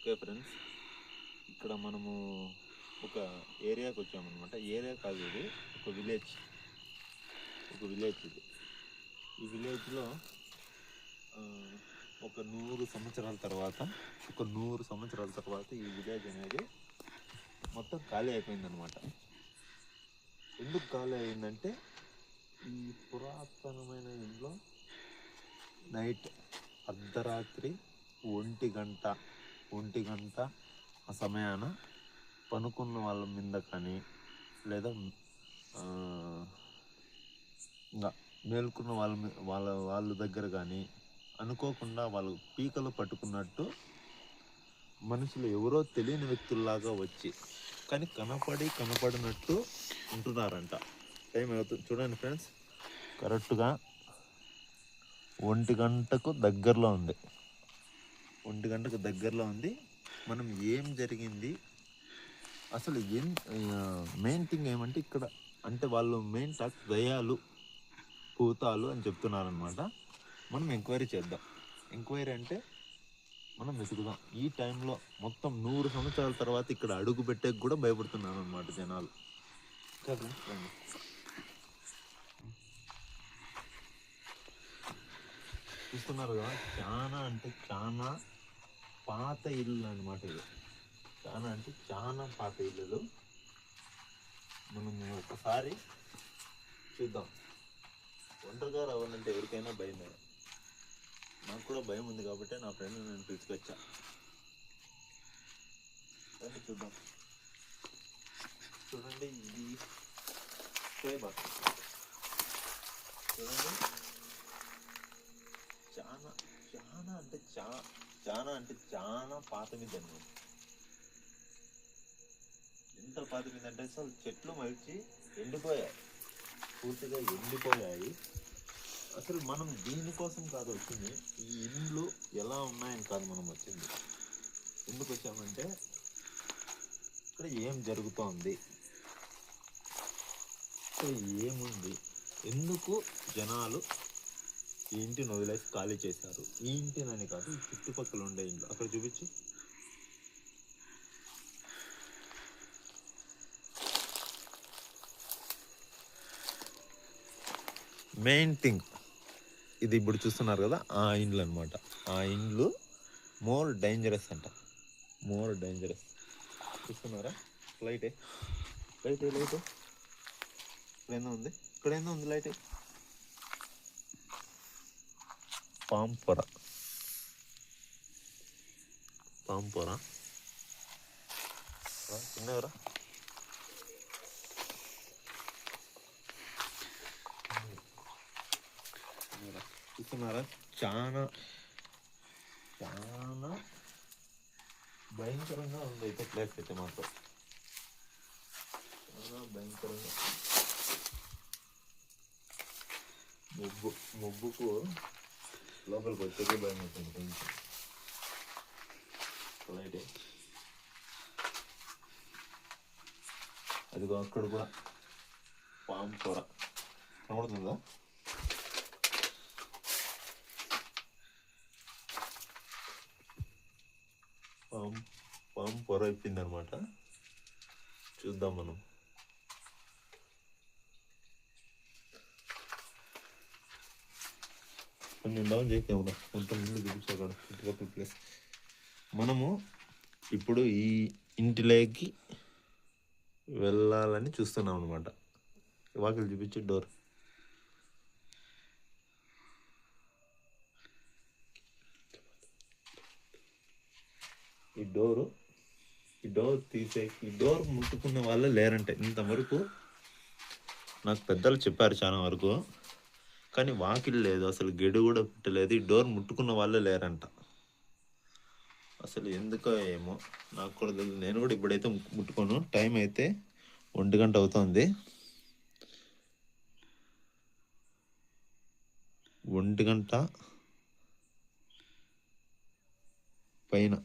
Okay friends, ఇక్కడ మనము ఒక ఏరియాకి వచ్చామన్నమాట. ఏరియా కాదు, ఇది ఒక విలేజ్. ఇది ఈ విలేజ్లో ఒక 100 సంవత్సరాల తర్వాత ఈ విలేజ్ అనేది మొత్తం ఖాళీ అయిపోయిందనమాట. ఎందుకు ఖాళీ అయిందంటే ఈ పురాతనమైన ఇంట్లో నైట్ అర్ధరాత్రి 1 గంట ఆ సమయాన పనుకున్న వాళ్ళ మీద కానీ లేదా ఇంకా మేల్కున్న వాళ్ళ దగ్గర కానీ అనుకోకుండా వాళ్ళు పీకలు పట్టుకున్నట్టు మనుషులు ఎవరో తెలియని వ్యక్తుల్లాగా వచ్చి కానీ కనపడినట్టు ఉంటున్నారంట. టైం అవుతుంది చూడండి ఫ్రెండ్స్, కరెక్ట్గా 1 గంటకు దగ్గరలో ఉంది. 1 గంటకు దగ్గరలో ఉంది. మనం ఏం జరిగింది అసలు మెయిన్ థింగ్ ఏమంటే ఇక్కడ అంటే వాళ్ళు మెయిన్ టాక్ దయ్యాలు భూతాలు అని చెప్తున్నారనమాట. మనం ఎంక్వైరీ చేద్దాం. ఎంక్వైరీ అంటే మనం వెతుకుదాం. ఈ టైంలో మొత్తం 100 సంవత్సరాల తర్వాత ఇక్కడ అడుగు పెట్టే కూడా భయపడుతున్నారు అనమాట జనాలు. చూస్తున్నారు కదా, చాలా అంటే చాలా పాత ఇల్లు అనమాట. ఇది చాలా పాత ఇల్లులు. మనము ఒకసారి చూద్దాం. ఒంటరిగా రావాలంటే ఎవరికైనా భయమే. నాకు కూడా భయం ఉంది కాబట్టి నా ఫ్రెండ్ నేను పిలుచుకొచ్చా. చూద్దాం. చూడండి, ఇది ఫేబర్. చూడండి, చాలా పాత మీద అనమాట. ఎంత పాత మీద అంటే అసలు చెట్లు మలిచి పూర్తిగా ఎండిపోయాయి. అసలు మనం దీనికోసం కాదు వచ్చింది. ఈ ఇండ్లు ఎలా ఉన్నాయని కాదు మనం వచ్చింది. ఎందుకు వచ్చామంటే ఇక్కడ ఏం జరుగుతోంది, ఇక్కడ ఏముంది, ఎందుకు జనాలు ఈ ఇంటిని వదిలేసి ఖాళీ చేశారు. ఈ ఇంటినని కాదు, ఈ చుట్టుపక్కల ఉండే ఇంట్లో. అక్కడ చూపించి. మెయిన్ థింగ్ ఇది ఇప్పుడు చూస్తున్నారు కదా, ఆ ఇండ్లు అనమాట. ఆ ఇండ్లు మోర్ డేంజరస్ అంట. చూస్తున్నారా? లైట్ ఇక్కడేందో ఉంది లైట్. పాంపొర చిన్నవరా. చూస్తున్నారా? చాలా భయంకరంగా ఉంది అయితే ప్లేస్ అయితే మాత్రం చాలా భయంకరంగా. ముగ్గుకు లోపలికి వచ్చేది భయం అవుతుంది కొంచెం. లైటే అదిగో అక్కడ కూడా పాము పొర కనబడుతుందా? పాము పొర అయిపోయింది అనమాట. చూద్దాం మనం. కొంచెం డౌన్ చేయకుండా మొత్తం ముందు చూపించాలి చుట్టుపక్కల ప్లేస్. మనము ఇప్పుడు ఈ ఇంటిలోకి వెళ్ళాలని చూస్తున్నాం అనమాట. వాకిలి చూపించి డోర్. ఈ డోర్ ముట్టుకున్న వాళ్ళే లేరంటే ఇంతవరకు. నాకు పెద్దలు చెప్పారు చాలా వరకు, కానీ వాకిలి లేదు, అసలు గెడు కూడా పెట్టలేదు. ఈ డోర్ ముట్టుకున్న వాళ్ళే లేరంట. అసలు ఎందుకో ఏమో నాకు కూడా తెలియదు. నేను కూడా ఇప్పుడైతే ముట్టుకోను. టైం అయితే 1 గంట అవుతుంది. 1 గంట పైన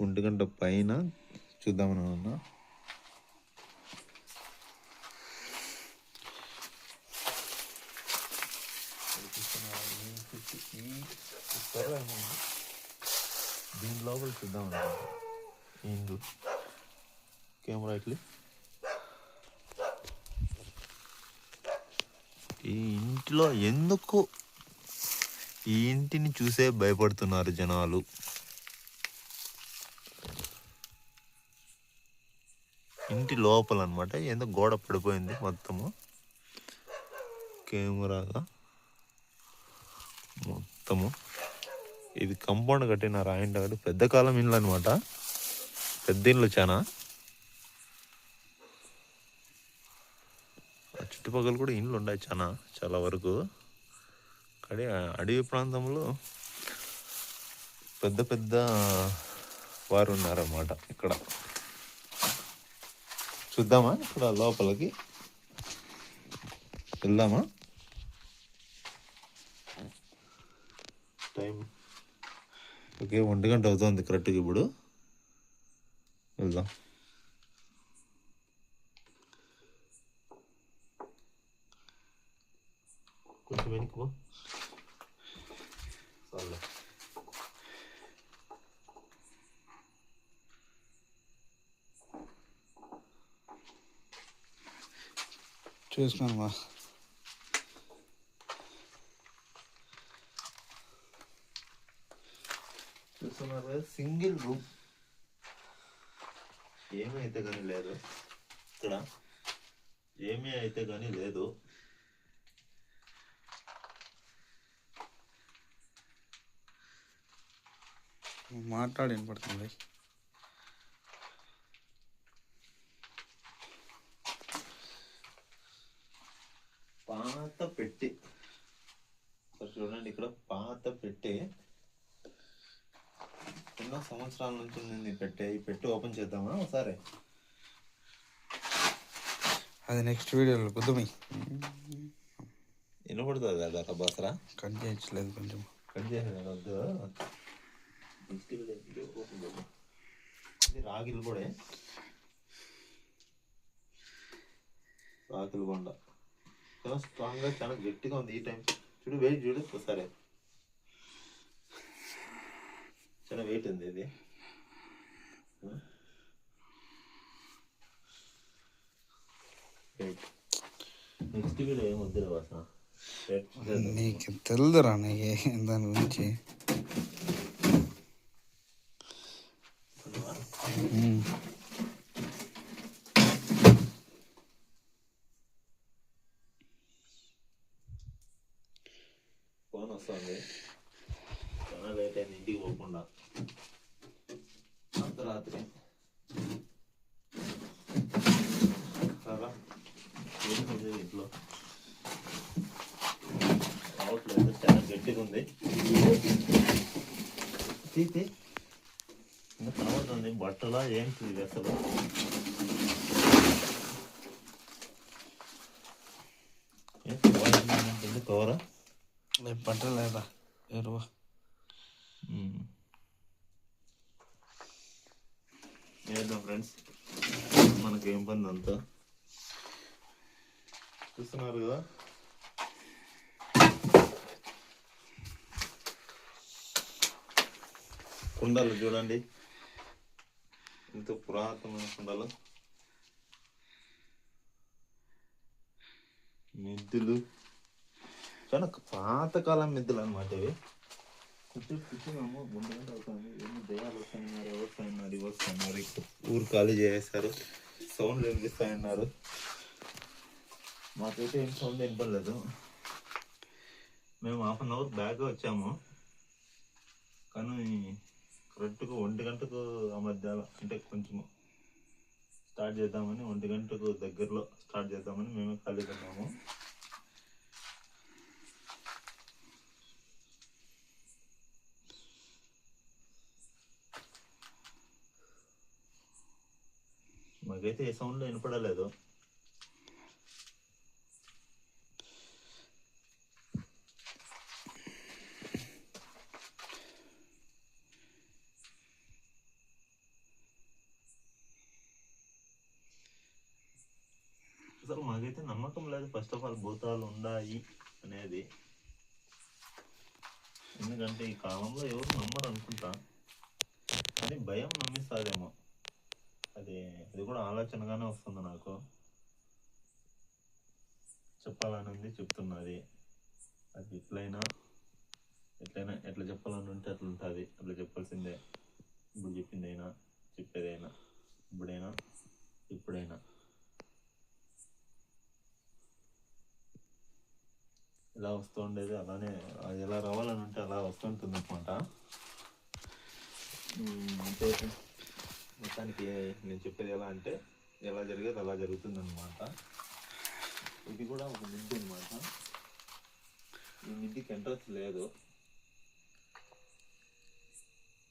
1 గంట పైన చూద్దామని అన్నా. ఈ త్వర ఏముంది దీని లోపల చూద్దాం ఇందు కెమెరా ఇట్లా ఈ ఇంటిలో ఎందుకు ఈ ఇంటిని చూసే భయపడుతున్నారు జనాలు. ఇంటి లోపల అనమాట ఎందుకు గోడ పడిపోయింది మొత్తము కెమెరాగా మొత్తము. ఇది కంపౌండ్ కట్టినారు ఆయన కాబట్టి పెద్ద కాలం ఇండ్లు అనమాట, పెద్ద ఇండ్లు చాలా. చుట్టుపక్కల కూడా ఇండ్లు ఉన్నాయి చాలా వరకు. కానీ అడవి ప్రాంతంలో పెద్ద పెద్ద వారు ఉన్నారన్నమాట. ఇక్కడ చూద్దామా, ఇక్కడ లోపలికి వెళ్దామా? టైం ఓకే 1 గంట అవుతుంది కరెక్ట్గా. ఇప్పుడు వెళ్దాం. కొంచెం వెనుకో చాలే. చూసుకున్నామా చూస్తున్నారు సింగిల్ రూమ్, ఏమీ అయితే కానీ లేదు ఇక్కడ, ఏమీ అయితే కానీ లేదు. మాట్లాడి వినపడుతుంది. పాత పెట్టి చూడండి, ఇక్కడ పాత పెట్టి ఎన్నో సంవత్సరాల నుంచి ఉంది పెట్టే. ఈ పెట్టి ఓపెన్ చేద్దామా ఒకసారి? అది నెక్స్ట్ వీడియోలో కుదుమి వినపడుతుంది కదా బసరా. కట్ చేయట్లేదు, కొంచెం కట్ చేసేది వద్దు. ఇది రాగిలు కూడా, రాగిలు కొండ చాలా స్ట్రాంగ్గా చాలా గట్టిగా ఉంది. ఈ టైం చూడు, వెయిట్ చూడు ఒకసారి, చాలా వెయిట్ ఉంది ఇది. నెక్స్ట్ వీడియో ఏం వద్దులే వాస, నీకు తెలుదురా నీకు దాని గురించి. ఫోన్ వస్తుంది, చాలా లేట్ అయింది ఇంటికి పోకుండా. అర్ధరాత్రి చాలా ఏముంది ఇంట్లో, రావట్లేదు, చాలా గట్టిగా ఉంది. తీసి ఇంకా కావద్దండి, బట్టలా ఏంటి ఇది అసలు? కవరా బట్టలు లేదా ఎరువా? ఏద్దాం ఫ్రెండ్స్, మనకేం పని అంతా చూస్తున్నారు కదా. కుండలు చూడండి, ఎంతో పురాతనమైన కుండలు, మిద్దులు, చాలా పాతకాలం మిద్దులు అనమాట ఇవి. కూర్చున్నాము, 3 గంటలు అవుతుంది. ఏమో దయ్యాలు వస్తాయన్నారు, ఎవరు వస్తాయన్నారు, ఇవి వస్తాయన్నారు. ఊరు ఖాళీ చేసేస్తారు, సౌండ్లు వినిపిస్తాయన్నారు. మాకైతే ఏం సౌండ్ వినపడలేదు. మేము 1/2 అవర్ బ్యాక్ వచ్చాము, కానీ కరెక్ట్గా 1 గంటకు ఆ మధ్య, అంటే కొంచెం స్టార్ట్ చేద్దామని, 1 గంటకు దగ్గరలో స్టార్ట్ చేద్దామని మేమే ఖాళీగా ఉన్నాము. మాకైతే ఏ సౌండ్లో వినపడలేదు. అసలు మాకైతే నమ్మకం లేదు ఫస్ట్ ఆఫ్ ఆల్ భూతాలు ఉన్నాయి అనేది. ఎందుకంటే ఈ కాలంలో ఎవరు నమ్మరు అనుకుంటా, కానీ భయం నమ్మిస్తాదేమో. అది కూడా ఆలోచనగానే వస్తుంది నాకు. చెప్పాలని ఉంది, చెప్తున్నది. అది ఎట్లయినా ఎట్లా చెప్పాలని ఉంటే అట్లా ఉంటుంది, అట్లా చెప్పాల్సిందే. ఇప్పుడు చెప్పిందైనా చెప్పేదైనా ఇప్పుడైనా ఎప్పుడైనా ఇలా వస్తూ ఉండేది అలానే, అది ఎలా రావాలని ఉంటే అలా వస్తుంటుంది అనమాట. అంటే మొత్తానికి నేను చెప్పేది ఎలా అంటే, ఎలా జరిగేది అలా జరుగుతుంది అనమాట. ఇది కూడా ఒక మిద్ది అనమాట. ఈ మిద్దికి ఎంట్రన్స్ లేదు.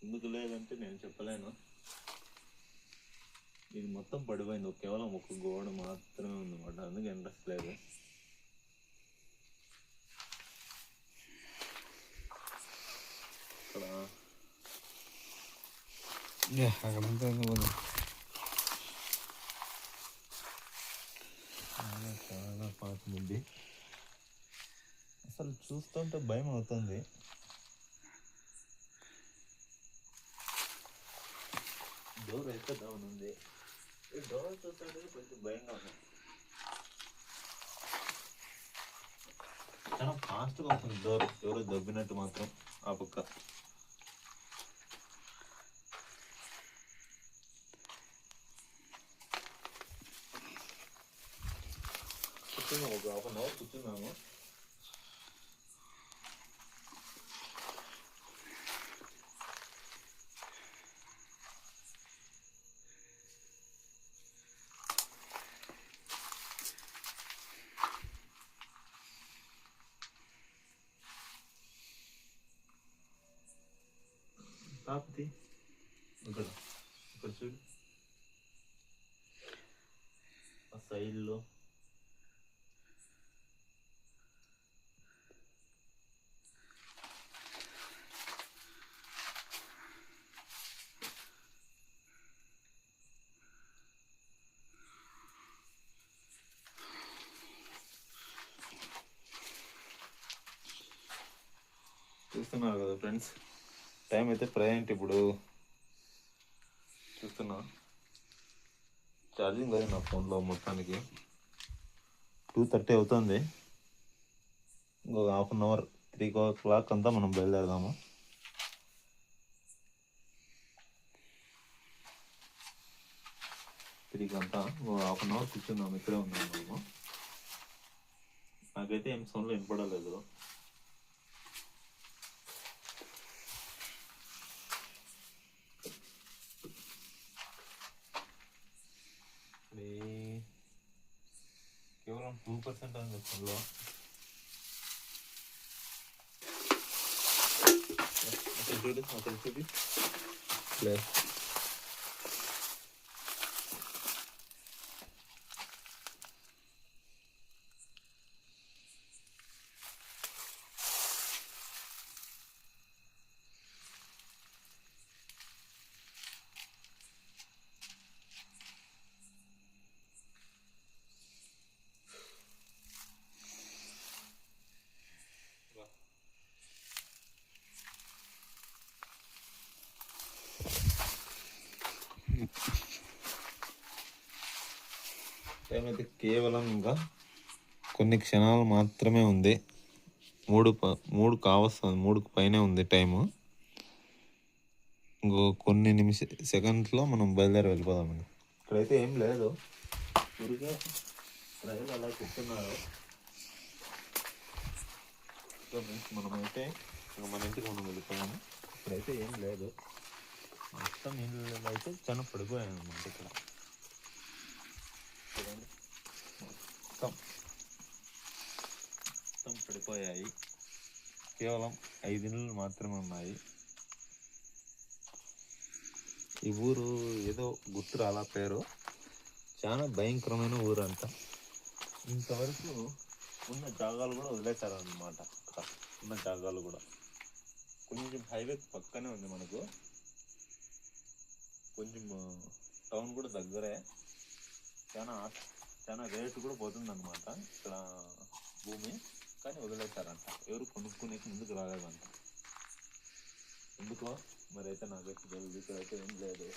ఎందుకు లేదంటే నేను చెప్పలేను. ఇది మొత్తం పడిపోయింది, కేవలం ఒక గోడ మాత్రమే ఉందన్నమాట, అందుకు ఎంట్రన్స్ లేదు. ఇక్కడ అక్కడంతా చాలా పాత ఉంది. అసలు చూస్తుంటే భయం అవుతుంది. డోర్ అయితే డౌన్ ఉంది. ఈ డోర్ చూస్తుంటే కొంచెం భయంగా ఉంది. చాలా ఫాస్ట్గా వస్తుంది డోర్, ఎవరో దబ్బినట్టు మాత్రం ఆ పక్క. కూర్చున్నాము, ఒక 1/2 అవర్ కూర్చున్నాము. కాకపోతే ఇక్కడ చూడు, ఆ సైడ్లో చూస్తున్నారు కదా ఫ్రెండ్స్. టైం అయితే ప్రజెంట్ ఇప్పుడు చూస్తున్నా, ఛార్జింగ్ లేదు నా ఫోన్లో మొత్తానికి. 2:30 అవుతుంది. ఇంకొక 1/2 అవర్, 3 o'clock అంతా మనం బయలుదేరదాము. తిరిగంతా 1/2 అవర్ కూర్చుందాం, ఇక్కడే ఉన్నాము మేము. నాకైతే ఏం సౌండ్లో వినపడలేదు. కేవలం 2% ఉంది ఫోన్లో. అక్కడ చూపి ప్లేస్. టైం అయితే కేవలం ఇంకా కొన్ని క్షణాలు మాత్రమే ఉంది. 3 కావస్తుంది, 3కు పైనే ఉంది టైము. ఇంకో కొన్ని సెకండ్స్లో మనం బయలుదేరి వెళ్ళిపోదామండి. ఇక్కడైతే ఏం లేదు, ఊరికే రైలు అలా చెప్తున్నారు. మనమైతే ఇంకా మన ఇంటికి మనం వెళ్ళిపోయాము. ఇక్కడైతే ఏం లేదు, మొత్తం నీళ్ళు అయితే చాలా పడిపోయాయి అన్నమాట. ఇక్కడ చూడండి, మొత్తం పడిపోయాయి. కేవలం 5 ఇళ్ళు మాత్రమే ఉన్నాయి. ఈ ఊరు ఏదో గుర్తు రాలా పేరు, చాలా భయంకరమైన ఊరు అంట. ఇంతవరకు ఉన్న జాగాలు కూడా వదిలేశారన్నమాట. అక్కడ ఉన్న జాగాలు కూడా కొంచెం హైవే పక్కనే ఉంది మనకు, కొంచెం టౌన్ కూడా దగ్గరే. చాలా రేటు కూడా పోతుందన్నమాట ఇక్కడ భూమి, కానీ వదిలేశారంట. ఎవరు కొనుక్కునేకి ముందుకు రాలేదంట. ఎందుకో మరి అయితే నాకు తెలియదు, ఇక్కడైతే ఏం లేదు.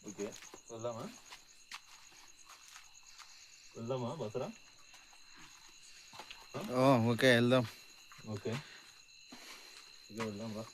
ఓకే వెళ్దామా బసరా? ఓకే వెళ్దాం. ఓకే ఇక వెళ్దాం రా.